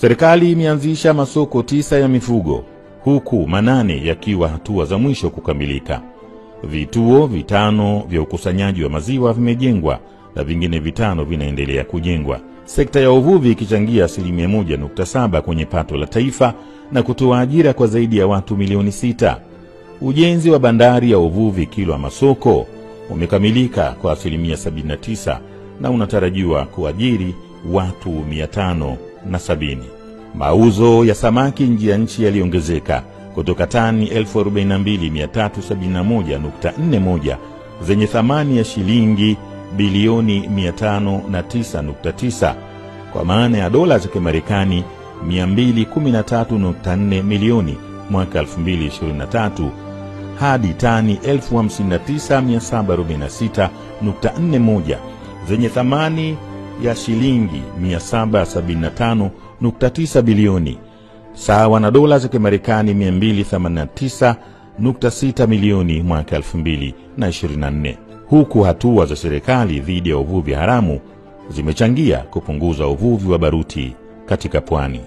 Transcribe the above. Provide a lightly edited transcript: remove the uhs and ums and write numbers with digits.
Serikali imeanzisha masoko 9 ya mifugo, huku 8 yakiwa hatua za mwisho kukamilika. Vituo 5 vya ukusanyaji wa maziwa vimejengwa na vingine 5 vinaendelea kujengwa. Sekta ya uvuvi ikichangia 1.7% kwenye pato la taifa na kutoa ajira kwa zaidi ya watu milioni 6. Ujenzi wa bandari ya uvuvi Kilwa Masoko umekamilika kwa 79% na unatarajiwa kuajiri watu 570. Mauzo ya samaki nje ya nchi yaliongezeka kutoka tani 42,371.41 zenye thamani ya shilingi bilioni 509.9 kwa maana ya dola za Kimarekani 213.4 milioni mwaka 2023 hadi tani 59,746.41 zenye thamani ya shilingi 775.9 bilioni sawa na dola za Kimarekani 289.6 milioni mwaka 2024. Huku hatua za serikali dhidi ya uvuvi haramu zimechangia kupunguza uvuvi wa baruti katika pwani.